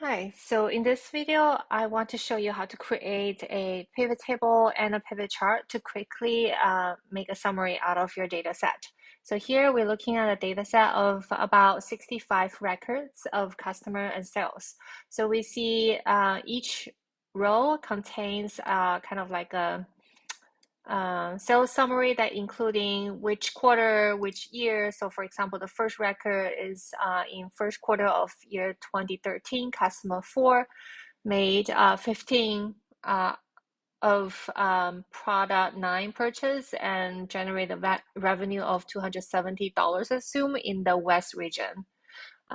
Hi, so in this video, I want to show you how to create a pivot table and a pivot chart to quickly make a summary out of your data set. So here we're looking at a data set of about 65 records of customer and sales. So we see each row contains kind of like a sales summary that including which quarter, which year. So for example, the first record is in first quarter of year 2013, customer 4 made 15 of product 9 purchase and generated revenue of $270, assume in the West region.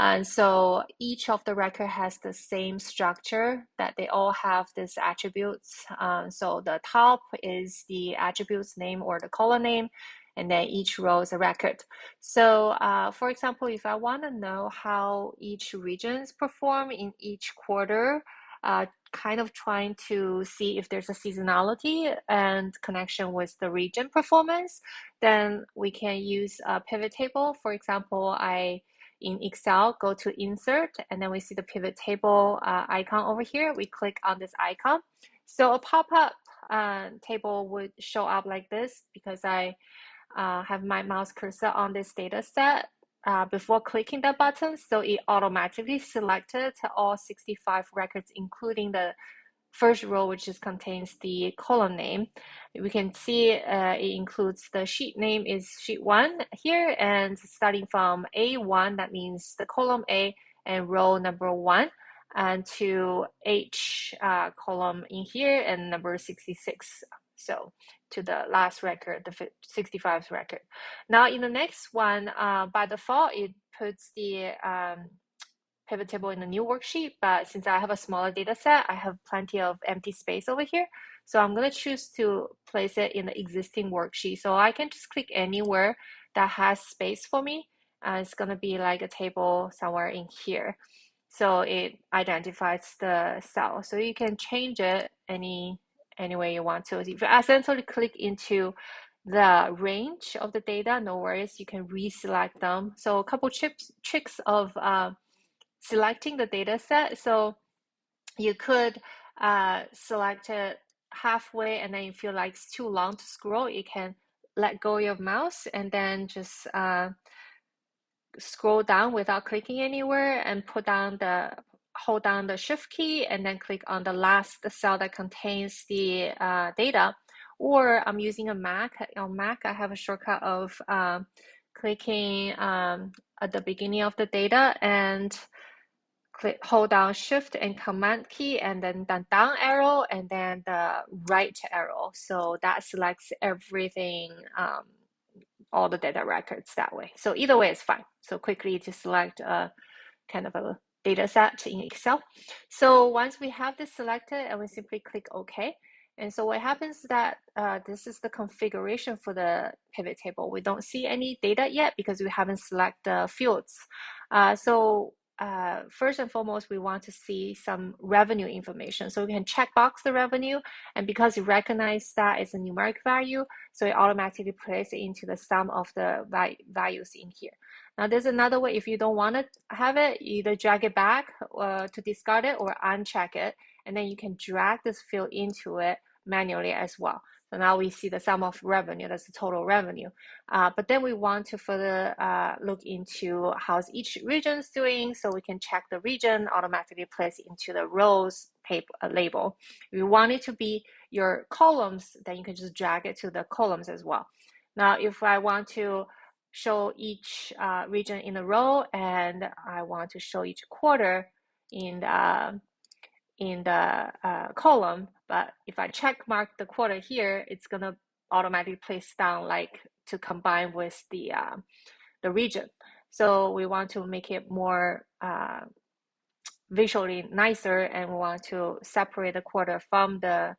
And so each of the record has the same structure that they all have these attributes. So the top is the attributes name or the column name, and then each row is a record. So for example, if I want to know how each regions perform in each quarter, kind of trying to see if there's a seasonality and connection with the region performance, then we can use a pivot table. For example, in Excel, go to Insert, and then we see the pivot table icon over here. We click on this icon. So a pop-up table would show up like this because I have my mouse cursor on this data set before clicking the button. So it automatically selected all 65 records, including the first row, which contains the column name. We can see it includes the sheet name is sheet 1 here, and starting from A1, that means the column A and row number 1, and to H column in here and number 66. So to the last record, the 65th record. Now in the next one, by default, it puts the pivot table in a new worksheet, but since I have a smaller data set, I have plenty of empty space over here. So I'm going to choose to place it in the existing worksheet. So I can just click anywhere that has space for me. It's going to be like a table somewhere in here. So it identifies the cell. So you can change it any way you want to. If you accidentally click into the range of the data, no worries, you can reselect them. So a couple tricks of selecting the data set. So you could select it halfway, and then you feel like it's too long to scroll, you can let go of your mouse and then just scroll down without clicking anywhere and hold down the shift key and then click on the last cell that contains the data. Or I'm using a Mac. On Mac, I have a shortcut of clicking at the beginning of the data and hold down shift and command key and then the down arrow and then the right arrow. So that selects everything, all the data records that way. So either way is fine. So quickly to select a kind of a data set in Excel. So once we have this selected, and we simply click OK. And so what happens is that this is the configuration for the pivot table. We don't see any data yet because we haven't selected the fields. First and foremost, we want to see some revenue information. So we can check box the revenue, and because it recognizes that it's a numeric value, so it automatically places it into the sum of the values in here. Now there's another way. If you don't want to have it, either drag it back to discard it or uncheck it, and then you can drag this field into it manually as well. So now we see the sum of revenue, that's the total revenue. But then we want to further look into how's each region doing, so we can check the region, automatically place into the rows label. If you want it to be your columns, then you can just drag it to the columns as well. Now, if I want to show each region in a row and I want to show each quarter in the column, but if I check mark the quarter here, it's gonna automatically place down like to combine with the region. So we want to make it more visually nicer, and we want to separate the quarter from the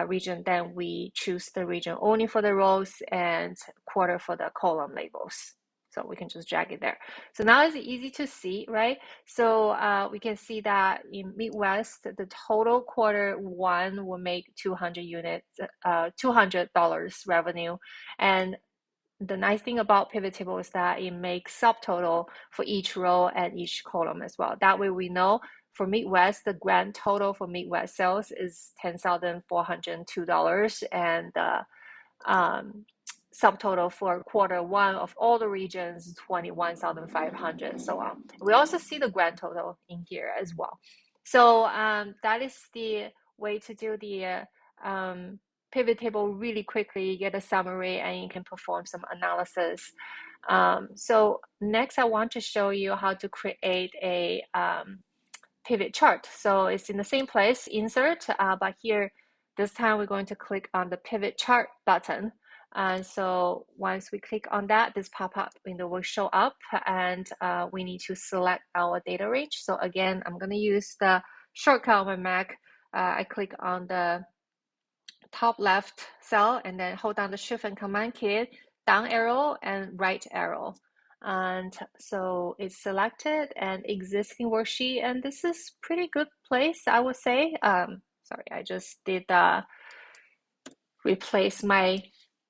region. Then we choose the region only for the rows and quarter for the column labels. So we can just drag it there. So now it's easy to see, right? So we can see that in Midwest, the total quarter 1 will make 200 units, $200 revenue. And the nice thing about pivot table is that it makes subtotal for each row and each column as well. That way we know for Midwest, the grand total for Midwest sales is $10,402, and the subtotal for Q1 of all the regions is 21,500, so on. We also see the grand total in here as well. So that is the way to do the pivot table really quickly. You get a summary and you can perform some analysis. So next, I want to show you how to create a pivot chart. So it's in the same place, insert, but here, this time we're going to click on the pivot chart button. And so once we click on that, this pop-up window will show up, and we need to select our data range. So again, I'm going to use the shortcut on my Mac. I click on the top left cell and then hold down the Shift and Command key, down arrow and right arrow. And so it's selected and existing worksheet, and this is pretty good place, I would say. Sorry, I just did replace my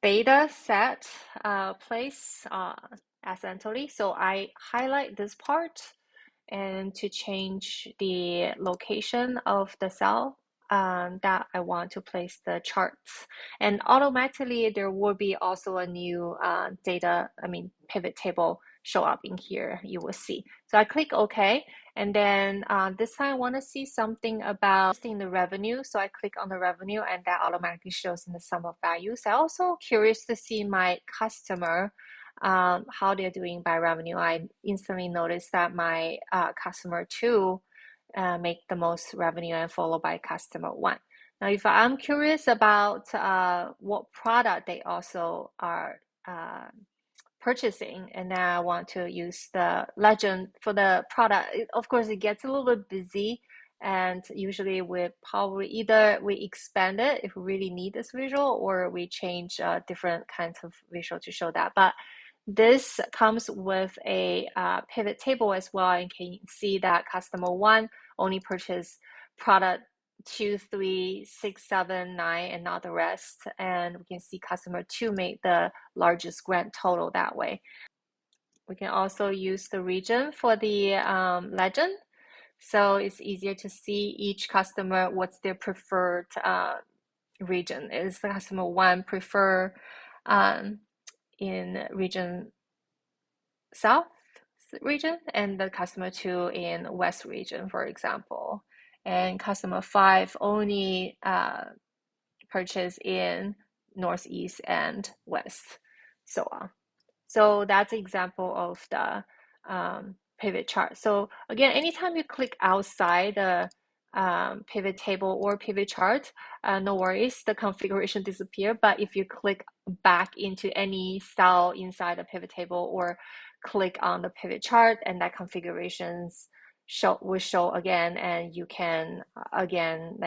data set place accidentally. So I highlight this part and to change the location of the cell that I want to place the charts. And automatically there will be also a new pivot table show up in here, you will see. So I click OK, and then this time I want to see something about the revenue. So I click on the revenue, and that automatically shows in the sum of values. I'm also curious to see my customer, how they're doing by revenue. I instantly noticed that my customer 2 make the most revenue, and followed by customer 1. Now, if I'm curious about what product they also are purchasing, and then I want to use the legend for the product, of course, it gets a little bit busy. And usually we probably either we expand it if we really need this visual, or we change different kinds of visual to show that. But this comes with a pivot table as well, and can see that customer 1 only purchased product 2, 3, 6, 7, 9, and not the rest. And we can see customer 2 made the largest grand total that way. We can also use the region for the legend. So it's easier to see each customer, what's their preferred region. Is the customer 1 prefer in region South region, and the customer 2 in West region, for example. And customer 5 only purchase in Northeast and West, so on. So that's an example of the pivot chart. So again, anytime you click outside the pivot table or pivot chart, no worries, the configuration disappear. But if you click back into any cell inside the pivot table, or click on the pivot chart, and that configurations will show again, and you can again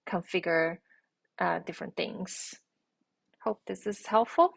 configure different things. Hope this is helpful.